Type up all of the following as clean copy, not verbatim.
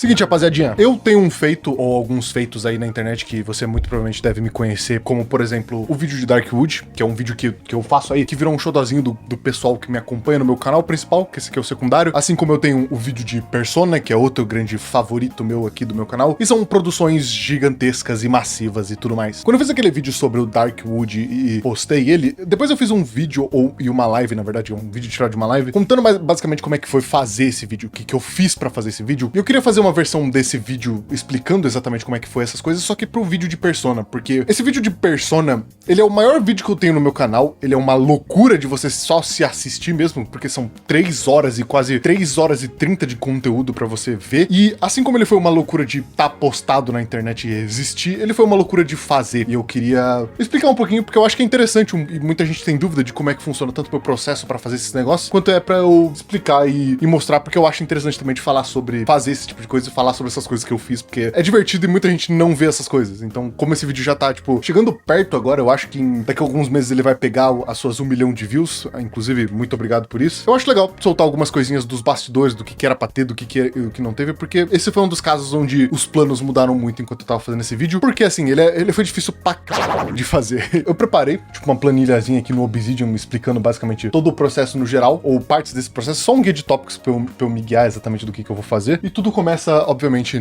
Seguinte, rapaziadinha, eu tenho um feito, ou alguns feitos aí na internet que você muito provavelmente deve me conhecer, como, por exemplo, o vídeo de Darkwood, que é um vídeo que eu faço aí, que virou um showzinho do pessoal que me acompanha no meu canal principal, que esse aqui é o secundário, assim como eu tenho o vídeo de Persona, que é outro grande favorito meu aqui do meu canal, e são produções gigantescas e massivas e tudo mais. Quando eu fiz aquele vídeo sobre o Darkwood e postei ele, depois eu fiz um vídeo, e uma live, na verdade, um vídeo tirado de uma live, contando basicamente como é que foi fazer esse vídeo, o que eu fiz pra fazer esse vídeo, e eu queria fazer uma versão desse vídeo explicando exatamente como é que foi essas coisas, só que pro vídeo de Persona, porque esse vídeo de Persona, ele é o maior vídeo que eu tenho no meu canal, ele é uma loucura de você só se assistir mesmo, porque são 3 horas e quase 3 horas e 30 de conteúdo pra você ver, e assim como ele foi uma loucura de estar postado na internet e existir, ele foi uma loucura de fazer, e eu queria explicar um pouquinho, porque eu acho que é interessante, e muita gente tem dúvida de como é que funciona tanto o meu processo pra fazer esses negócios, quanto é pra eu explicar e mostrar, porque eu acho interessante também de falar sobre fazer esse tipo de coisa e falar sobre essas coisas que eu fiz, porque é divertido e muita gente não vê essas coisas. Então, como esse vídeo já tá, tipo, chegando perto agora, eu acho que daqui a alguns meses ele vai pegar as suas 1 milhão de views, inclusive, muito obrigado por isso. Eu acho legal soltar algumas coisinhas dos bastidores, do que era pra ter, do que não teve, porque esse foi um dos casos onde os planos mudaram muito enquanto eu tava fazendo esse vídeo, porque assim, ele foi difícil pra caralho de fazer. Eu preparei, tipo, uma planilhazinha aqui no Obsidian, explicando basicamente todo o processo no geral, ou partes desse processo, só um guia de tópicos pra eu me guiar exatamente do que eu vou fazer, e tudo começa, obviamente,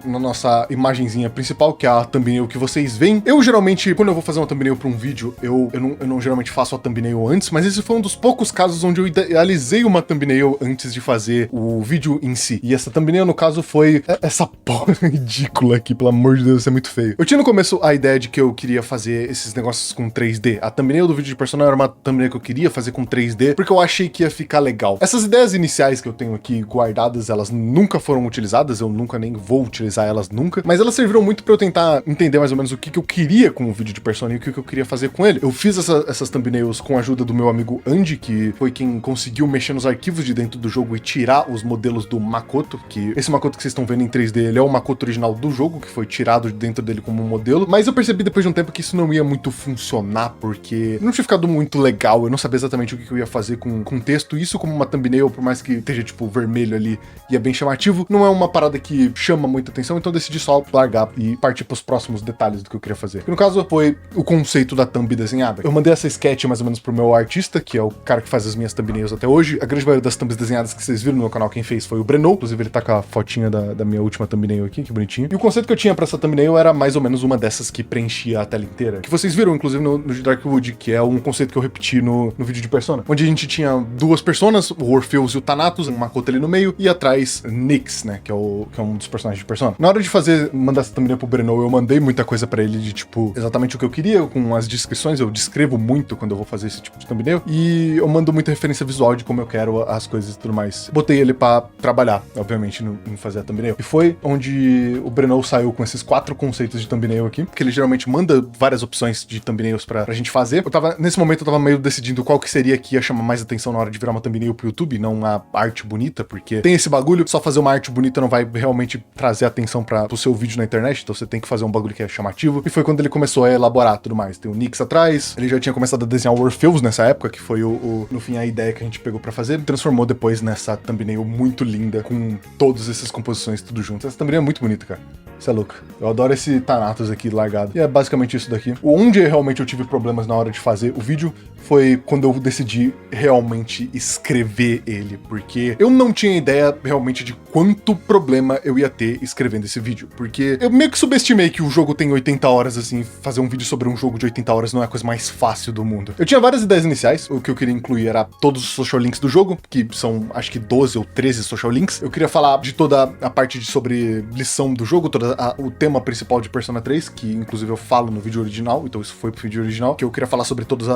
na nossa imagenzinha principal, que é a thumbnail que vocês veem. Eu geralmente, quando eu vou fazer uma thumbnail pra um vídeo, eu não geralmente faço a thumbnail antes, mas esse foi um dos poucos casos onde eu idealizei uma thumbnail antes de fazer o vídeo em si. E essa thumbnail, no caso, foi essa porra ridícula aqui, pelo amor de Deus, isso é muito feio. Eu tinha no começo a ideia de que eu queria fazer esses negócios com 3D. A thumbnail do vídeo de Persona era uma thumbnail que eu queria fazer com 3D, porque eu achei que ia ficar legal. Essas ideias iniciais que eu tenho aqui guardadas, elas nunca foram utilizadas, eu nunca nem vou utilizar elas nunca, mas elas serviram muito pra eu tentar entender mais ou menos o que eu queria com o vídeo de Persona e o que eu queria fazer com ele. Eu fiz essas thumbnails com a ajuda do meu amigo Andy, que foi quem conseguiu mexer nos arquivos de dentro do jogo e tirar os modelos do Makoto, que esse Makoto que vocês estão vendo em 3D, ele é o Makoto original do jogo, que foi tirado de dentro dele como modelo, mas eu percebi depois de um tempo que isso não ia muito funcionar, porque não tinha ficado muito legal, eu não sabia exatamente o que eu ia fazer com texto, isso como uma thumbnail, por mais que esteja tipo vermelho ali e é bem chamativo, não é uma parada que chama muita atenção, então eu decidi só largar e partir pros próximos detalhes do que eu queria fazer. Que no caso foi o conceito da thumb desenhada. Eu mandei essa sketch mais ou menos pro meu artista, que é o cara que faz as minhas thumbnails até hoje. A grande maioria das thumbs desenhadas que vocês viram no meu canal, quem fez foi o Breno, inclusive ele tá com a fotinha da minha última thumbnail aqui, que bonitinho. E o conceito que eu tinha pra essa thumbnail era mais ou menos uma dessas que preenchia a tela inteira, que vocês viram inclusive no Darkwood, que é um conceito que eu repeti no vídeo de Persona, onde a gente tinha duas personas, o Orpheus e o Thanatos, um Makoto ali no meio, e atrás Nyx, né, que é um dos personagens de Persona. Na hora de mandar essa thumbnail pro Breno, eu mandei muita coisa pra ele de, tipo, exatamente o que eu queria, com as descrições, eu descrevo muito quando eu vou fazer esse tipo de thumbnail, e eu mando muita referência visual de como eu quero as coisas e tudo mais. Botei ele pra trabalhar, obviamente, em fazer a thumbnail. E foi onde o Breno saiu com esses 4 conceitos de thumbnail aqui, que ele geralmente manda várias opções de thumbnails pra gente fazer. Nesse momento eu tava meio decidindo qual que seria que ia chamar mais atenção na hora de virar uma thumbnail pro YouTube, não uma arte bonita, porque tem esse bagulho, só fazer uma arte bonita não vai realmente trazer atenção pro seu vídeo na internet, então você tem que fazer um bagulho que é chamativo. E foi quando ele começou a elaborar tudo mais. Tem o Nyx atrás, ele já tinha começado a desenhar o Orpheus nessa época, que foi no fim a ideia que a gente pegou pra fazer, transformou depois nessa thumbnail muito linda, com todas essas composições tudo junto. Essa thumbnail é muito bonita, cara. Isso é louco. Eu adoro esse Thanatos aqui largado. E é basicamente isso daqui. Onde realmente eu tive problemas na hora de fazer o vídeo foi quando eu decidi realmente escrever ele, porque eu não tinha ideia realmente de quanto problema eu ia ter escrevendo esse vídeo, porque eu meio que subestimei que o jogo tem 80 horas, assim, fazer um vídeo sobre um jogo de 80 horas não é a coisa mais fácil do mundo. Eu tinha várias ideias iniciais, o que eu queria incluir era todos os social links do jogo, que são, acho que 12 ou 13 social links. Eu queria falar de toda a parte sobre lição do jogo, o tema principal de Persona 3, que inclusive eu falo no vídeo original, então isso foi pro vídeo original, que eu queria falar sobre todos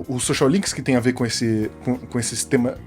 os social links que tem a ver com esse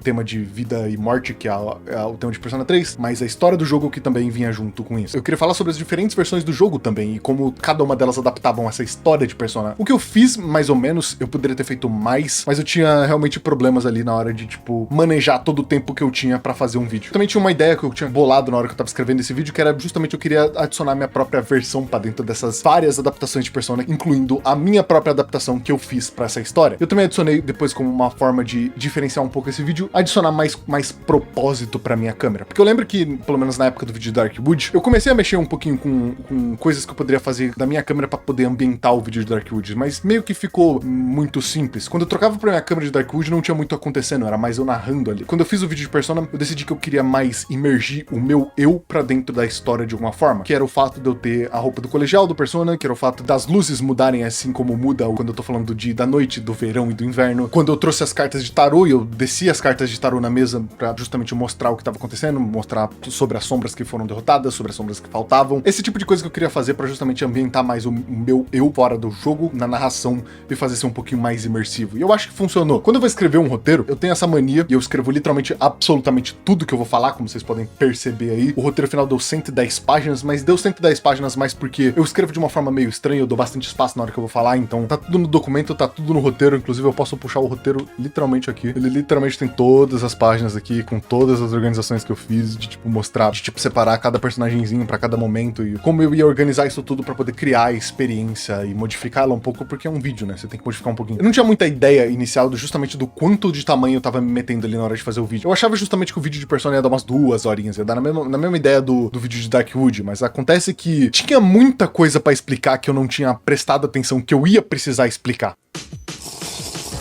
tema de vida e morte, que é o tema de Persona 3, mas a história do jogo que também vinha junto com isso. Eu queria falar sobre as diferentes versões do jogo também, e como cada uma delas adaptavam essa história de Persona. O que eu fiz, mais ou menos, eu poderia ter feito mais, mas eu tinha realmente problemas ali na hora de, tipo, manejar todo o tempo que eu tinha pra fazer um vídeo. Também tinha uma ideia que eu tinha bolado na hora que eu tava escrevendo esse vídeo, que era justamente eu queria adicionar adicionar minha própria versão pra dentro dessas várias adaptações de Persona, incluindo a minha própria adaptação que eu fiz pra essa história. Eu também adicionei depois, como uma forma de diferenciar um pouco esse vídeo, adicionar mais propósito pra minha câmera. Porque eu lembro que, pelo menos na época do vídeo de Darkwood, eu comecei a mexer um pouquinho com coisas que eu poderia fazer da minha câmera pra poder ambientar o vídeo de Darkwood, mas meio que ficou muito simples. Quando eu trocava pra minha câmera de Darkwood, não tinha muito acontecendo, era mais eu narrando ali. Quando eu fiz o vídeo de Persona, eu decidi que eu queria mais imergir o meu eu pra dentro da história de alguma forma, que era o fato de eu ter a roupa do colegial do Persona, que era o fato das luzes mudarem assim como muda quando eu tô falando do dia e da noite, do verão e do inverno. Quando eu trouxe as cartas de tarô e eu desci as cartas de tarô na mesa pra justamente mostrar o que tava acontecendo, mostrar sobre as sombras que foram derrotadas, sobre as sombras que faltavam. Esse tipo de coisa que eu queria fazer pra justamente ambientar mais o meu eu fora do jogo, na narração, e fazer ser um pouquinho mais imersivo. E eu acho que funcionou. Quando eu vou escrever um roteiro, eu tenho essa mania, e eu escrevo literalmente absolutamente tudo que eu vou falar, como vocês podem perceber aí. O roteiro final deu 110 páginas, mas deu 110 páginas mais porque eu escrevo de uma forma meio estranha, eu dou bastante espaço na hora que eu vou falar, então tá tudo no documento, tá tudo no roteiro, inclusive eu posso puxar o roteiro literalmente aqui. Ele literalmente tem todas as páginas aqui, com todas as organizações que eu fiz, de tipo mostrar, de tipo separar cada personagemzinho pra cada momento e como eu ia organizar isso tudo pra poder criar a experiência e modificar ela um pouco, porque é um vídeo, né? Você tem que modificar um pouquinho. Eu não tinha muita ideia inicial justamente do quanto de tamanho eu tava me metendo ali na hora de fazer o vídeo. Eu achava justamente que o vídeo de Persona ia dar umas 2 horinhas, ia dar na mesma ideia do vídeo de Darkwood, mas acontece que tinha muita coisa pra explicar que eu não tinha prestado atenção que eu ia precisar explicar.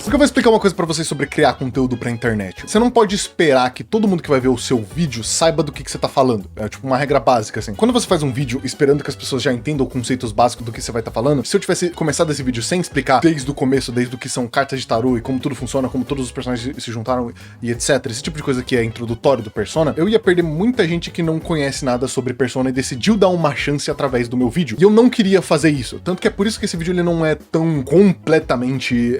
Porque eu vou explicar uma coisa pra vocês sobre criar conteúdo pra internet. Você não pode esperar que todo mundo que vai ver o seu vídeo saiba do que você tá falando. É tipo uma regra básica, assim. Quando você faz um vídeo esperando que as pessoas já entendam conceitos básicos do que você vai estar falando, se eu tivesse começado esse vídeo sem explicar desde o começo, desde o que são cartas de tarô e como tudo funciona, como todos os personagens se juntaram e etc, esse tipo de coisa que é introdutório do Persona, eu ia perder muita gente que não conhece nada sobre Persona e decidiu dar uma chance através do meu vídeo. E eu não queria fazer isso. Tanto que é por isso que esse vídeo ele não é tão completamente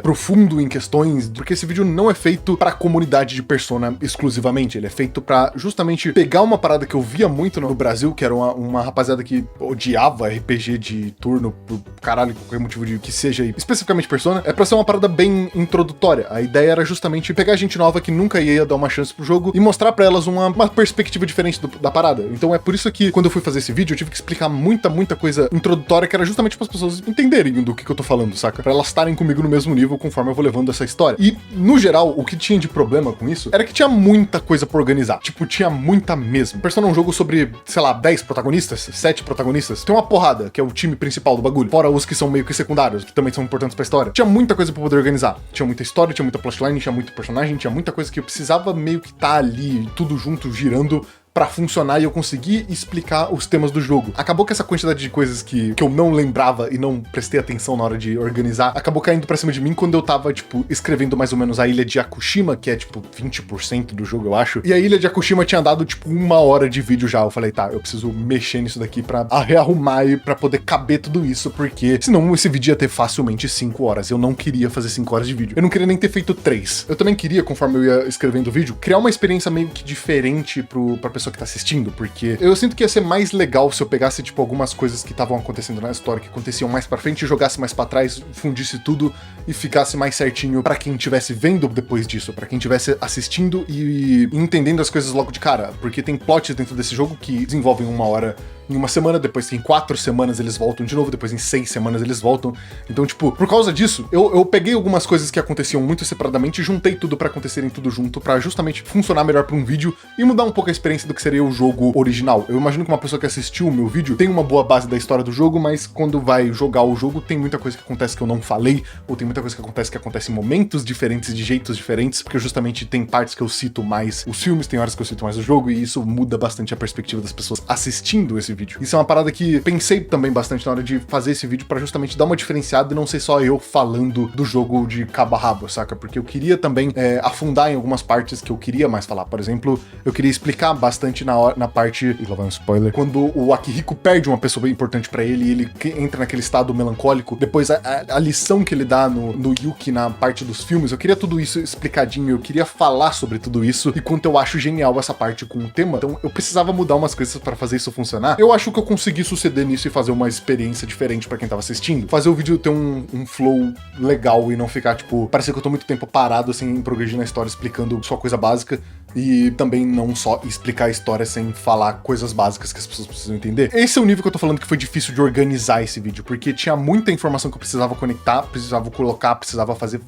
profundo em questões, porque esse vídeo não é feito pra comunidade de Persona exclusivamente, ele é feito pra justamente pegar uma parada que eu via muito no Brasil, que era uma rapaziada que odiava RPG de turno por caralho, qualquer motivo de que seja, especificamente Persona, é pra ser uma parada bem introdutória. A ideia era justamente pegar gente nova que nunca ia dar uma chance pro jogo e mostrar pra elas uma perspectiva diferente da parada. Então é por isso que quando eu fui fazer esse vídeo, eu tive que explicar muita coisa introdutória que era justamente para as pessoas entenderem do que eu tô falando, saca? Pra elas estarem comigo no mesmo nível conforme eu vou levando essa história. E, no geral, o que tinha de problema com isso era que tinha muita coisa pra organizar. Tipo, tinha muita mesmo. Persona é um jogo sobre, sei lá, 10 protagonistas, 7 protagonistas. Tem uma porrada, que é o time principal do bagulho. Fora os que são meio que secundários, que também são importantes pra história. Tinha muita coisa pra poder organizar. Tinha muita história, tinha muita plotline, tinha muito personagem, tinha muita coisa que eu precisava meio que tá ali, tudo junto, girando pra funcionar e eu conseguir explicar os temas do jogo. Acabou que essa quantidade de coisas que eu não lembrava e não prestei atenção na hora de organizar, acabou caindo pra cima de mim quando eu tava, tipo, escrevendo mais ou menos a ilha de Yakushima, que é, tipo, 20% do jogo, eu acho. E a ilha de Yakushima tinha dado, tipo, 1 hora de vídeo já. Eu falei, tá, eu preciso mexer nisso daqui pra rearrumar e pra poder caber tudo isso, porque senão esse vídeo ia ter facilmente 5 horas. Eu não queria fazer 5 horas de vídeo. Eu não queria nem ter feito 3. Eu também queria, conforme eu ia escrevendo o vídeo, criar uma experiência meio que diferente pra pessoa que tá assistindo, porque eu sinto que ia ser mais legal se eu pegasse, tipo, algumas coisas que estavam acontecendo na história, que aconteciam mais pra frente, jogasse mais pra trás, fundisse tudo e ficasse mais certinho pra quem estivesse vendo depois disso, pra quem estivesse assistindo e entendendo as coisas logo de cara, porque tem plots dentro desse jogo que desenvolvem 1 hora em 1 semana, depois em 4 semanas eles voltam de novo, depois em 6 semanas eles voltam. Então, tipo, por causa disso, eu peguei algumas coisas que aconteciam muito separadamente e juntei tudo pra acontecerem tudo junto, pra justamente funcionar melhor pra um vídeo e mudar um pouco a experiência do que seria o jogo original. Eu imagino que uma pessoa que assistiu o meu vídeo tem uma boa base da história do jogo, mas quando vai jogar o jogo, tem muita coisa que acontece que eu não falei, ou tem muita coisa que acontece em momentos diferentes, de jeitos diferentes, porque justamente tem partes que eu cito mais os filmes, tem horas que eu cito mais o jogo, e isso muda bastante a perspectiva das pessoas assistindo esse vídeo. Isso é uma parada que pensei também bastante na hora de fazer esse vídeo pra justamente dar uma diferenciada e não ser só eu falando do jogo de cabo a rabo, saca? Porque eu queria também afundar em algumas partes que eu queria mais falar. Por exemplo, eu queria explicar bastante na parte... E lá vai um spoiler. Quando o Akihiko perde uma pessoa bem importante pra ele e ele entra naquele estado melancólico, depois a lição que ele dá no Yuki na parte dos filmes, eu queria tudo isso explicadinho, eu queria falar sobre tudo isso e quanto eu acho genial essa parte com o tema. Então eu precisava mudar umas coisas pra fazer isso funcionar. Eu acho que eu consegui suceder nisso e fazer uma experiência diferente pra quem tava assistindo. Fazer o vídeo ter um flow legal e não ficar, tipo, parecer que eu tô muito tempo parado, assim, progredindo a história, explicando só coisa básica. e também não só explicar a história sem falar coisas básicas que as pessoas precisam entender. Esse é o nível que eu tô falando que foi difícil de organizar esse vídeo, porque tinha muita informação que eu precisava conectar, precisava colocar, precisava fazer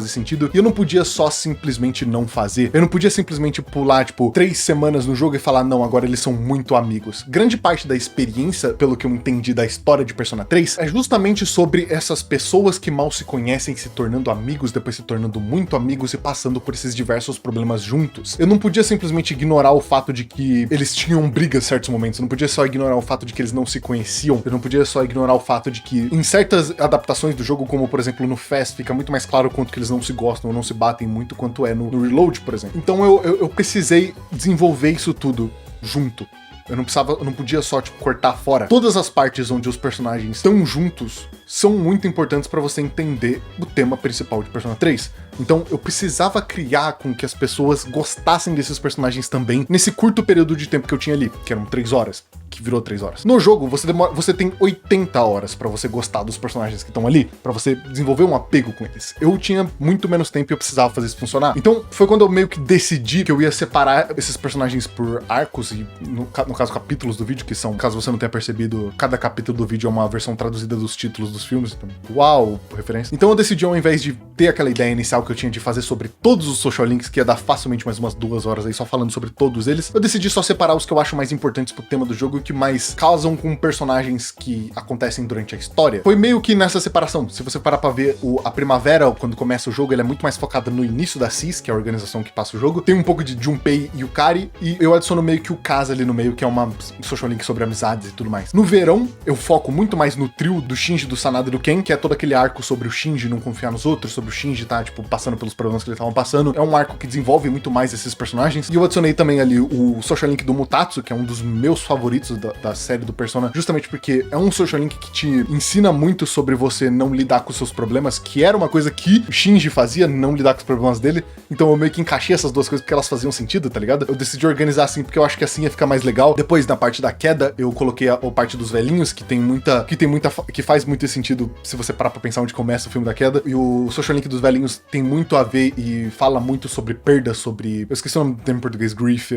sentido, e eu não podia só simplesmente não fazer. Eu não podia simplesmente pular, tipo, 3 semanas no jogo e falar, não, agora eles são muito amigos. Grande parte da experiência, pelo que eu entendi da história de Persona 3, é justamente sobre essas pessoas que mal se conhecem se tornando amigos, depois se tornando muito amigos e passando por esses diversos problemas juntos. Eu não podia simplesmente ignorar o fato de que eles tinham brigas em certos momentos, eu não podia só ignorar o fato de que eles não se conheciam, eu não podia só ignorar o fato de que em certas adaptações do jogo, como por exemplo no Fast, fica muito mais claro quanto que eles não se gostam ou não se batem muito quanto é no Reload, por exemplo. Então eu precisei desenvolver isso tudo junto. Eu não podia só, tipo, cortar fora. Todas as partes onde os personagens estão juntos são muito importantes pra você entender o tema principal de Persona 3. Então eu precisava criar com que as pessoas gostassem desses personagens também nesse curto período de tempo que eu tinha ali, que eram 3 horas, que virou 3 horas. No jogo, você tem 80 horas pra você gostar dos personagens que estão ali, pra você desenvolver um apego com eles. Eu tinha muito menos tempo e eu precisava fazer isso funcionar. Então foi quando eu meio que decidi que eu ia separar esses personagens por arcos e, no caso, capítulos do vídeo, que são, caso você não tenha percebido, cada capítulo do vídeo é uma versão traduzida dos títulos dos filmes. Então, uau, referência. Então eu decidi, ao invés de ter aquela ideia inicial que eu tinha de fazer sobre todos os social links, que ia dar facilmente mais umas 2 horas aí só falando sobre todos eles, eu decidi só separar os que eu acho mais importantes pro tema do jogo e que mais causam com personagens que acontecem durante a história. Foi meio que nessa separação. Se você parar pra ver a Primavera, quando começa o jogo, ele é muito mais focado no início da CIS, que é a organização que passa o jogo. Tem um pouco de Junpei e Yukari, e eu adiciono meio que o Kasa ali no meio, que é uma social link sobre amizades e tudo mais. No verão, eu foco muito mais no trio do Shinji, do Sanada e do Ken, que é todo aquele arco sobre o Shinji não confiar nos outros, sobre o Shinji tá, tipo, passando pelos problemas que eles estavam passando. É um arco que desenvolve muito mais esses personagens. E eu adicionei também ali o social link do Mutatsu, que é um dos meus favoritos da série do Persona, justamente porque é um social link que te ensina muito sobre você não lidar com os seus problemas, que era uma coisa que o Shinji fazia, não lidar com os problemas dele. Então eu meio que encaixei essas duas coisas porque elas faziam sentido, tá ligado? Eu decidi organizar assim porque eu acho que assim ia ficar mais legal. Depois, na parte da queda, eu coloquei a parte dos velhinhos, que faz muito sentido se você parar pra pensar onde começa o filme da queda. E o social link dos velhinhos tem muito a ver e fala muito sobre perda, sobre... Eu esqueci o nome do termo em português, grief,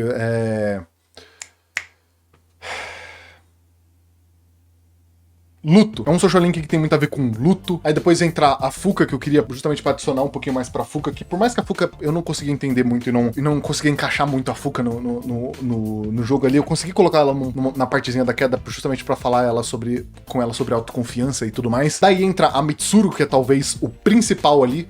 luto. É um social link que tem muito a ver com luto. Aí depois entra a Fuka, que eu queria justamente pra adicionar um pouquinho mais pra Fuka, que por mais que a Fuka eu não conseguia entender muito e não conseguia encaixar muito a Fuka no jogo ali, eu consegui colocar ela na partezinha da queda justamente pra falar com ela sobre autoconfiança e tudo mais. Daí entra a Mitsuru, que é talvez o principal ali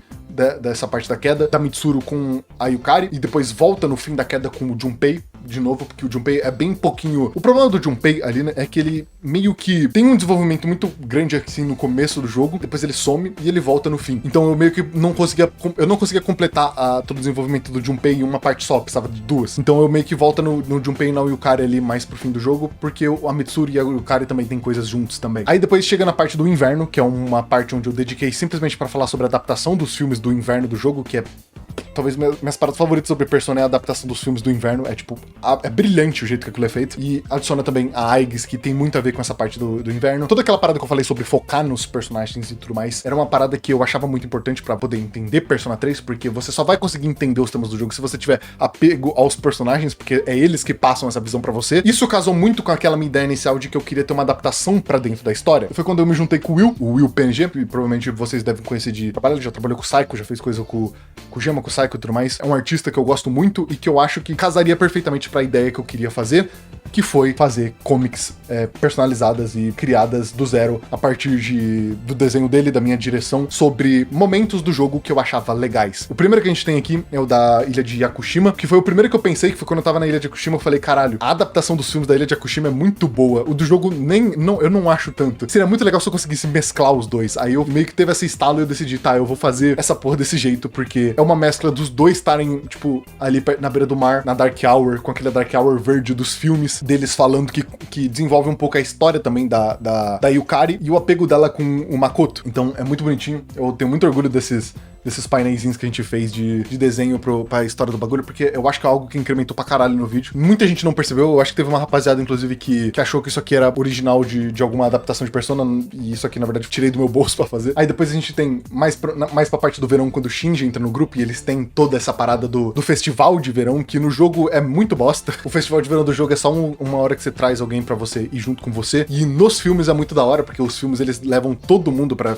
dessa parte da queda, da Mitsuru com a Yukari, e depois volta no fim da queda com o Junpei, de novo, porque o Junpei é bem pouquinho... O problema do Junpei ali, né, é que ele meio que tem um desenvolvimento muito grande assim no começo do jogo, depois ele some e ele volta no fim. Então eu meio que não conseguia completar todo o desenvolvimento do Junpei em uma parte só, precisava de 2. Então eu meio que volta no Junpei e na Yukari ali mais pro fim do jogo, porque a Mitsuru e a Yukari também tem coisas juntos também. Aí depois chega na parte do inverno, que é uma parte onde eu dediquei simplesmente pra falar sobre a adaptação dos filmes do inverno do jogo, que é... Talvez minhas paradas favoritas sobre Persona é a adaptação dos filmes do inverno. É tipo, é brilhante o jeito que aquilo é feito. E adiciona também a Aigis, que tem muito a ver com essa parte do inverno. Toda aquela parada que eu falei sobre focar nos personagens e tudo mais, era uma parada que eu achava muito importante pra poder entender Persona 3, porque você só vai conseguir entender os temas do jogo se você tiver apego aos personagens, porque é eles que passam essa visão pra você. Isso casou muito com aquela minha ideia inicial de que eu queria ter uma adaptação pra dentro da história. Foi quando eu me juntei com o Will PNG, e provavelmente vocês devem conhecer de trabalho, ele já trabalhou com o Saiko, já fez coisa com o Gema, com o Saiko e tudo mais. É um artista que eu gosto muito e que eu acho que casaria perfeitamente pra ideia que eu queria fazer, que foi fazer comics personalizadas e criadas do zero a partir do desenho dele, da minha direção, sobre momentos do jogo que eu achava legais. O primeiro que a gente tem aqui é o da Ilha de Yakushima, que foi o primeiro que eu pensei, que foi quando eu tava na Ilha de Yakushima, eu falei, caralho, a adaptação dos filmes da Ilha de Yakushima é muito boa, o do jogo eu não acho tanto. Seria muito legal se eu conseguisse mesclar os dois. Aí eu meio que teve esse estalo e eu decidi, tá, eu vou fazer essa porra desse jeito, porque é uma mescla dos dois estarem, tipo, ali na beira do mar, na Dark Hour, com aquele Dark Hour verde dos filmes, deles falando que desenvolve um pouco a história também da Yukari e o apego dela com o Makoto. Então é muito bonitinho, eu tenho muito orgulho desses desses painéisinhos que a gente fez de desenho pra história do bagulho, porque eu acho que é algo que incrementou pra caralho no vídeo. Muita gente não percebeu, eu acho que teve uma rapaziada, inclusive, que achou que isso aqui era original de alguma adaptação de Persona, e isso aqui, na verdade, eu tirei do meu bolso pra fazer. Aí depois a gente tem mais pra parte do verão, quando o Shinji entra no grupo, e eles têm toda essa parada do festival de verão, que no jogo é muito bosta. O festival de verão do jogo é só uma hora que você traz alguém pra você ir junto com você, e nos filmes é muito da hora, porque os filmes, eles levam todo mundo pra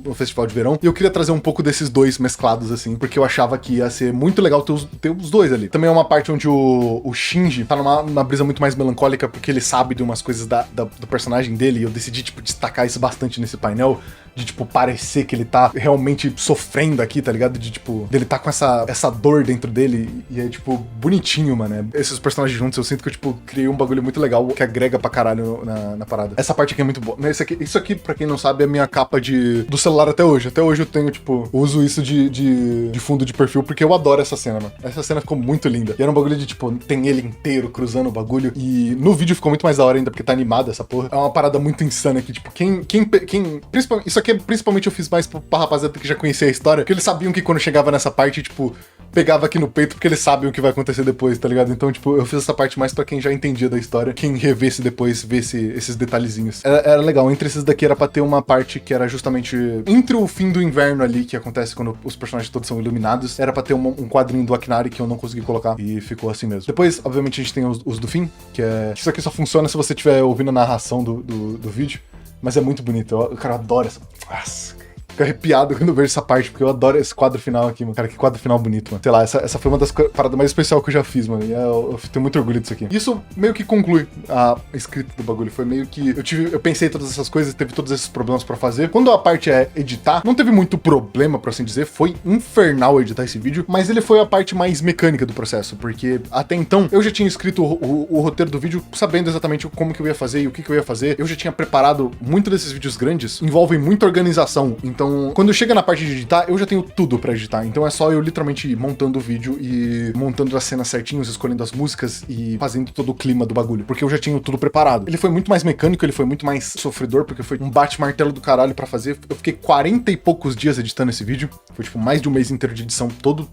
o festival de verão, e eu queria trazer um pouco desses dois mesclados, assim, porque eu achava que ia ser muito legal ter os dois ali. Também é uma parte onde o Shinji tá numa brisa muito mais melancólica, porque ele sabe de umas coisas do personagem dele, e eu decidi, tipo, destacar isso bastante nesse painel, de, tipo, parecer que ele tá realmente sofrendo aqui, tá ligado? De, tipo, dele tá com essa dor dentro dele, e é, tipo, bonitinho, mano. Esses personagens juntos, eu sinto que eu, tipo, criei um bagulho muito legal, que agrega pra caralho na parada. Essa parte aqui é muito boa. Isso aqui, pra quem não sabe, é a minha capa do celular até hoje. Até hoje eu tenho, tipo, uso isso de fundo de perfil, porque eu adoro essa cena, mano. Essa cena ficou muito linda. E era um bagulho de, tipo, tem ele inteiro cruzando o bagulho, e no vídeo ficou muito mais da hora ainda, porque tá animado essa porra. É uma parada muito insana aqui, tipo, principalmente, isso aqui principalmente eu fiz mais pra rapaziada que já conhecia a história, porque eles sabiam que quando chegava nessa parte, tipo, pegava aqui no peito, porque eles sabem o que vai acontecer depois, tá ligado? Então, tipo, eu fiz essa parte mais pra quem já entendia da história, quem revesse depois, vê esses detalhezinhos. Era legal, entre esses daqui era pra ter uma parte que era justamente entre o fim do inverno ali, que acontece quando os personagens todos são iluminados, era pra ter um quadrinho do Akinari que eu não consegui colocar, e ficou assim mesmo. Depois, obviamente, a gente tem os do fim, que isso aqui só funciona se você estiver ouvindo a narração do vídeo, mas é muito bonito, eu adoro essa... Nossa, fico arrepiado quando eu vejo essa parte, porque eu adoro esse quadro final aqui, mano. Cara, que quadro final bonito, mano. Sei lá, essa foi uma das paradas mais especiais que eu já fiz, mano. E eu tenho muito orgulho disso aqui. Isso meio que conclui a escrita do bagulho. Foi meio que... Eu pensei todas essas coisas, teve todos esses problemas pra fazer. Quando a parte é editar, não teve muito problema, por assim dizer. Foi infernal editar esse vídeo, mas ele foi a parte mais mecânica do processo, porque até então eu já tinha escrito o roteiro do vídeo sabendo exatamente como que eu ia fazer e o que eu ia fazer. Eu já tinha preparado muito desses vídeos grandes, envolvem muita organização, então quando chega na parte de editar, eu já tenho tudo pra editar. Então é só eu literalmente ir montando o vídeo e montando as cenas certinhos, escolhendo as músicas e fazendo todo o clima do bagulho. Porque eu já tinha tudo preparado. Ele foi muito mais mecânico, ele foi muito mais sofredor, porque foi um bate-martelo do caralho pra fazer. Eu fiquei 40 e poucos dias editando esse vídeo. Foi tipo mais de um mês inteiro de edição todo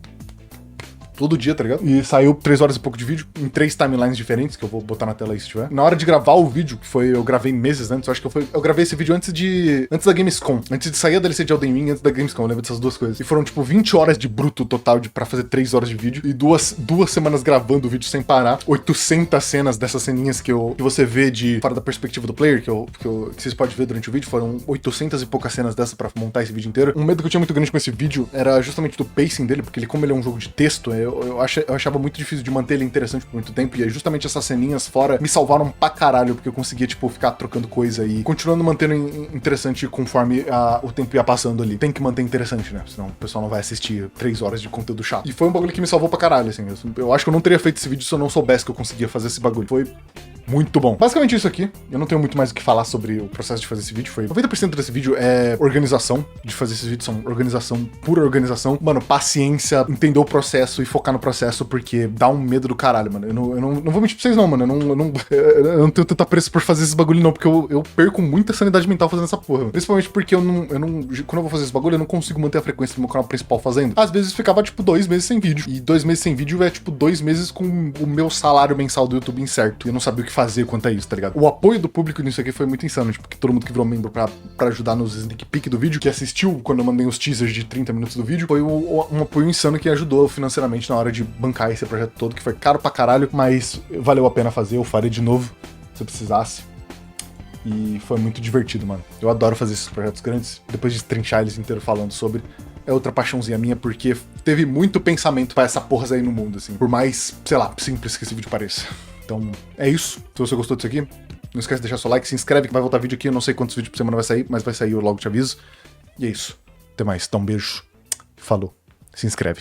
dia, tá ligado? E saiu 3 horas e pouco de vídeo, em 3 timelines diferentes, que eu vou botar na tela aí se tiver. Na hora de gravar o vídeo, que eu gravei meses antes, eu acho que eu gravei esse vídeo antes da Gamescom. Antes de sair a DLC de Elden Ring, antes da Gamescom, eu lembro dessas duas coisas. E foram, tipo, 20 horas de bruto total pra fazer 3 horas de vídeo. E duas semanas gravando o vídeo sem parar. 800 cenas dessas ceninhas que você vê de fora da perspectiva do player, que vocês podem ver durante o vídeo. Foram 800 e poucas cenas dessa pra montar esse vídeo inteiro. Um medo que eu tinha muito grande com esse vídeo era justamente do pacing dele, porque como ele é um jogo de texto, eu achava muito difícil de manter ele interessante por muito tempo, e aí justamente essas ceninhas fora me salvaram pra caralho, porque eu conseguia, tipo, ficar trocando coisa e continuando mantendo interessante conforme o tempo ia passando ali. Tem que manter interessante, né? Senão o pessoal não vai assistir 3 horas de conteúdo chato. E foi um bagulho que me salvou pra caralho, assim. Eu acho que eu não teria feito esse vídeo se eu não soubesse que eu conseguia fazer esse bagulho. Foi muito bom. Basicamente isso aqui. Eu não tenho muito mais o que falar sobre o processo de fazer esse vídeo. 90% desse vídeo é organização. De fazer esses vídeos são organização, pura organização. Mano, paciência, entender o processo e focar no processo, porque dá um medo do caralho, mano. Eu não vou mentir pra vocês não, mano. Eu não tenho tanta pressa por fazer esses bagulho não, porque eu perco muita sanidade mental fazendo essa porra. Principalmente porque quando eu vou fazer esse bagulho, eu não consigo manter a frequência do meu canal principal fazendo. Às vezes ficava, tipo, 2 meses sem vídeo. E 2 meses sem vídeo é, tipo, 2 meses com o meu salário mensal do YouTube incerto. E eu não sabia o que fazer quanto a isso, tá ligado? O apoio do público nisso aqui foi muito insano, tipo, que todo mundo que virou membro pra ajudar nos sneak peek do vídeo, que assistiu quando eu mandei os teasers de 30 minutos do vídeo, foi um apoio insano que ajudou financeiramente na hora de bancar esse projeto todo, que foi caro pra caralho, mas valeu a pena fazer, eu faria de novo, se precisasse. E foi muito divertido, mano. Eu adoro fazer esses projetos grandes, depois de trinchar eles inteiro falando sobre. É outra paixãozinha minha, porque teve muito pensamento pra essa porra aí no mundo, assim. Por mais, sei lá, simples que esse vídeo pareça. Então, é isso. Se você gostou disso aqui, não esquece de deixar seu like, se inscreve que vai voltar vídeo aqui. Eu não sei quantos vídeos por semana vai sair, mas vai sair, eu logo te aviso. E é isso. Até mais. Então, um beijo. Falou. Se inscreve.